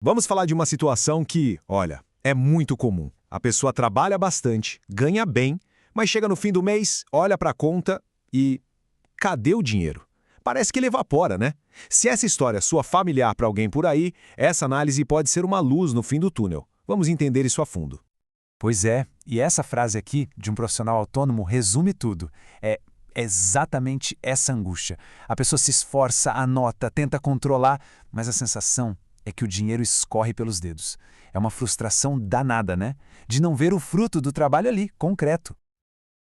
Vamos falar de uma situação que, olha, é muito comum. A pessoa trabalha bastante, ganha bem, mas chega no fim do mês, olha para a conta e... cadê o dinheiro? Parece que ele evapora, né? Se essa história soa familiar para alguém por aí, essa análise pode ser uma luz no fim do túnel. Vamos entender isso a fundo. Pois é, e essa frase aqui, de um profissional autônomo, resume tudo. É exatamente essa angústia. A pessoa se esforça, anota, tenta controlar, mas a sensação é que o dinheiro escorre pelos dedos. É uma frustração danada, né? De não ver o fruto do trabalho ali, concreto.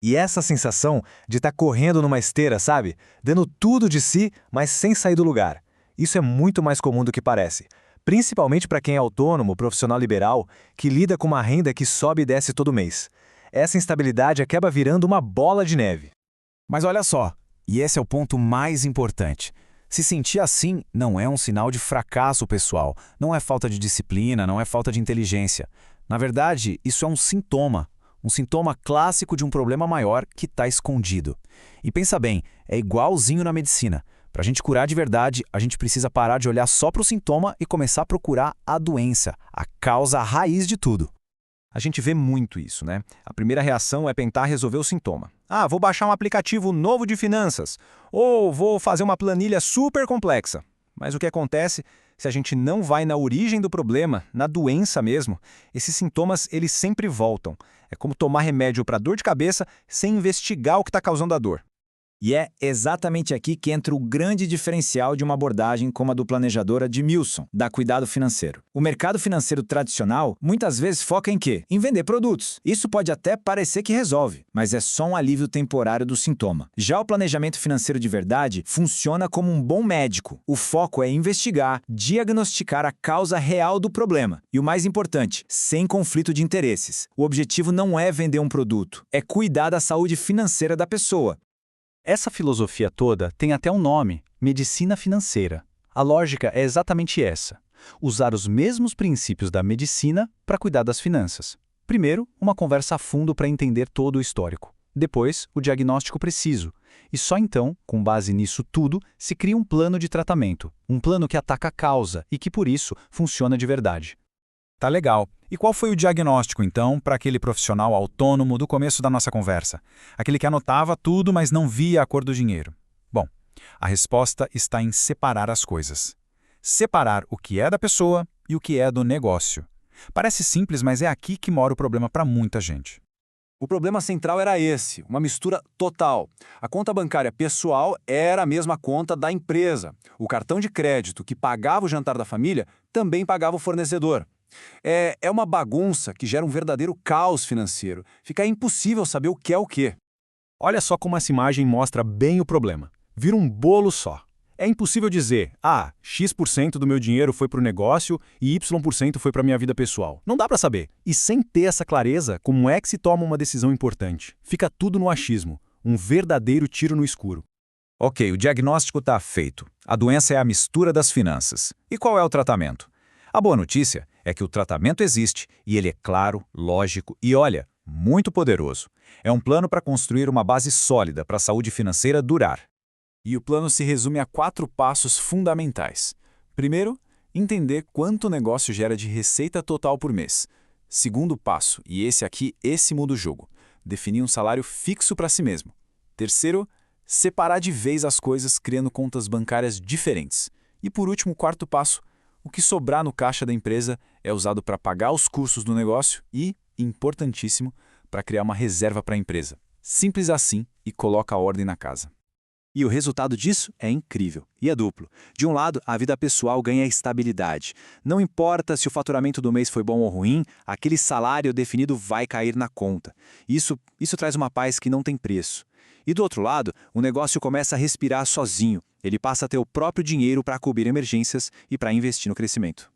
E essa sensação de estar correndo numa esteira, sabe? Dando tudo de si, mas sem sair do lugar. Isso é muito mais comum do que parece. Principalmente para quem é autônomo, profissional liberal, que lida com uma renda que sobe e desce todo mês. Essa instabilidade acaba virando uma bola de neve. Mas olha só, e esse é o ponto mais importante. Se sentir assim não é um sinal de fracasso pessoal, não é falta de disciplina, não é falta de inteligência. Na verdade, isso é um sintoma clássico de um problema maior que está escondido. E pensa bem, é igualzinho na medicina. Para a gente curar de verdade, a gente precisa parar de olhar só para o sintoma e começar a procurar a doença, a causa, a raiz de tudo. A gente vê muito isso, né? A primeira reação é tentar resolver o sintoma. Ah, vou baixar um aplicativo novo de finanças. Ou vou fazer uma planilha super complexa. Mas o que acontece, se a gente não vai na origem do problema, na doença mesmo, esses sintomas eles sempre voltam. É como tomar remédio para dor de cabeça sem investigar o que está causando a dor. E é exatamente aqui que entra o grande diferencial de uma abordagem como a do planejador Edmilson, da Cuidado Financeiro. O mercado financeiro tradicional muitas vezes foca em quê? Em vender produtos. Isso pode até parecer que resolve, mas é só um alívio temporário do sintoma. Já o planejamento financeiro de verdade funciona como um bom médico. O foco é investigar, diagnosticar a causa real do problema. E o mais importante, sem conflito de interesses. O objetivo não é vender um produto, é cuidar da saúde financeira da pessoa. Essa filosofia toda tem até um nome, medicina financeira. A lógica é exatamente essa: usar os mesmos princípios da medicina para cuidar das finanças. Primeiro, uma conversa a fundo para entender todo o histórico. Depois, o diagnóstico preciso. E só então, com base nisso tudo, se cria um plano de tratamento. Um plano que ataca a causa e que, por isso, funciona de verdade. Tá legal. E qual foi o diagnóstico, então, para aquele profissional autônomo do começo da nossa conversa? Aquele que anotava tudo, mas não via a cor do dinheiro. Bom, a resposta está em separar as coisas. Separar o que é da pessoa e o que é do negócio. Parece simples, mas é aqui que mora o problema para muita gente. O problema central era esse, uma mistura total. A conta bancária pessoal era a mesma conta da empresa. O cartão de crédito que pagava o jantar da família também pagava o fornecedor. É uma bagunça que gera um verdadeiro caos financeiro. Fica impossível saber o que é o quê. Olha só como essa imagem mostra bem o problema. Vira um bolo só. É impossível dizer, X% do meu dinheiro foi para o negócio e Y% foi para a minha vida pessoal. Não dá para saber. E sem ter essa clareza, como é que se toma uma decisão importante? Fica tudo no achismo, um verdadeiro tiro no escuro. Ok, o diagnóstico está feito. A doença é a mistura das finanças. E qual é o tratamento? A boa notícia é que o tratamento existe e ele é claro, lógico e, olha, muito poderoso. É um plano para construir uma base sólida para a saúde financeira durar. E o plano se resume a 4 passos fundamentais. Primeiro, entender quanto o negócio gera de receita total por mês. Segundo passo, e esse muda o jogo, definir um salário fixo para si mesmo. Terceiro, separar de vez as coisas criando contas bancárias diferentes. E por último, quarto passo, o que sobrar no caixa da empresa é usado para pagar os custos do negócio e, importantíssimo, para criar uma reserva para a empresa. Simples assim e coloca a ordem na casa. E o resultado disso é incrível. E é duplo. De um lado, a vida pessoal ganha estabilidade. Não importa se o faturamento do mês foi bom ou ruim, aquele salário definido vai cair na conta. Isso traz uma paz que não tem preço. E do outro lado, o negócio começa a respirar sozinho. Ele passa a ter o próprio dinheiro para cobrir emergências e para investir no crescimento.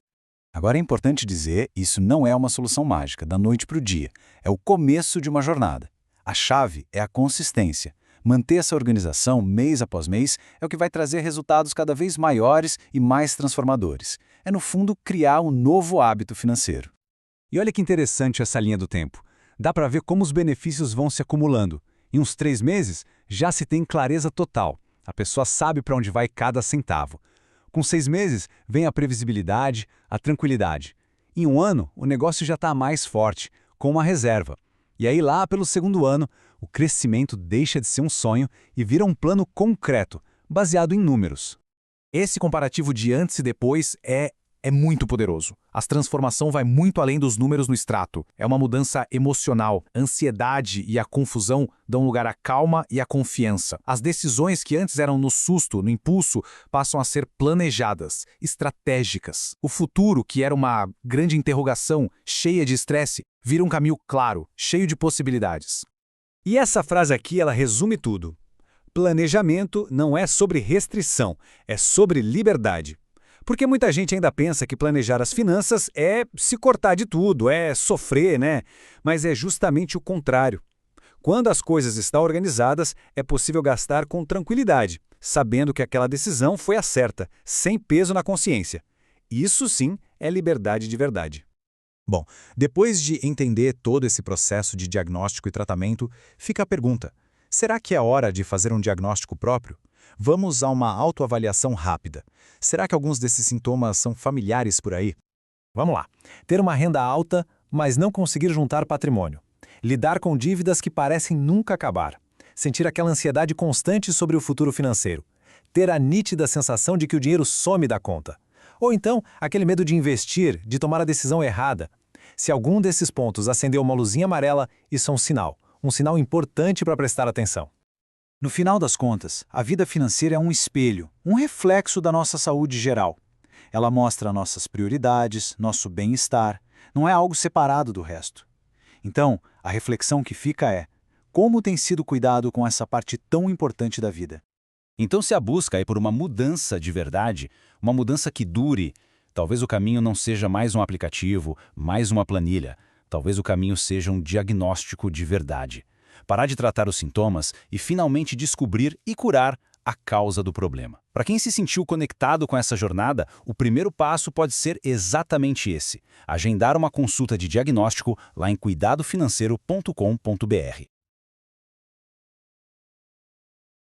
Agora é importante dizer, isso não é uma solução mágica, da noite para o dia. É o começo de uma jornada. A chave é a consistência. Manter essa organização mês após mês é o que vai trazer resultados cada vez maiores e mais transformadores. É, no fundo, criar um novo hábito financeiro. E olha que interessante essa linha do tempo. Dá para ver como os benefícios vão se acumulando. Em uns 3 meses, já se tem clareza total. A pessoa sabe para onde vai cada centavo. Com 6 meses, vem a previsibilidade, a tranquilidade. Em 1 ano, o negócio já está mais forte, com uma reserva. E aí lá, pelo 2º ano, o crescimento deixa de ser um sonho e vira um plano concreto, baseado em números. Esse comparativo de antes e depois é muito poderoso. A transformação vai muito além dos números no extrato. É uma mudança emocional. A ansiedade e a confusão dão lugar à calma e à confiança. As decisões que antes eram no susto, no impulso, passam a ser planejadas, estratégicas. O futuro, que era uma grande interrogação, cheia de estresse, vira um caminho claro, cheio de possibilidades. E essa frase aqui, ela resume tudo. Planejamento não é sobre restrição, é sobre liberdade. Porque muita gente ainda pensa que planejar as finanças é se cortar de tudo, é sofrer, né? Mas é justamente o contrário. Quando as coisas estão organizadas, é possível gastar com tranquilidade, sabendo que aquela decisão foi a certa, sem peso na consciência. Isso sim é liberdade de verdade. Bom, depois de entender todo esse processo de diagnóstico e tratamento, fica a pergunta: será que é hora de fazer um diagnóstico próprio? Vamos a uma autoavaliação rápida. Será que alguns desses sintomas são familiares por aí? Vamos lá. Ter uma renda alta, mas não conseguir juntar patrimônio. Lidar com dívidas que parecem nunca acabar. Sentir aquela ansiedade constante sobre o futuro financeiro. Ter a nítida sensação de que o dinheiro some da conta. Ou então, aquele medo de investir, de tomar a decisão errada. Se algum desses pontos acendeu uma luzinha amarela, isso é um sinal importante para prestar atenção. No final das contas, a vida financeira é um espelho, um reflexo da nossa saúde geral. Ela mostra nossas prioridades, nosso bem-estar, não é algo separado do resto. Então, a reflexão que fica é: como tem sido cuidado com essa parte tão importante da vida? Então, se a busca é por uma mudança de verdade, uma mudança que dure, talvez o caminho não seja mais um aplicativo, mais uma planilha. Talvez o caminho seja um diagnóstico de verdade. Parar de tratar os sintomas e finalmente descobrir e curar a causa do problema. Para quem se sentiu conectado com essa jornada, o primeiro passo pode ser exatamente esse: agendar uma consulta de diagnóstico lá em cuidadofinanceiro.com.br.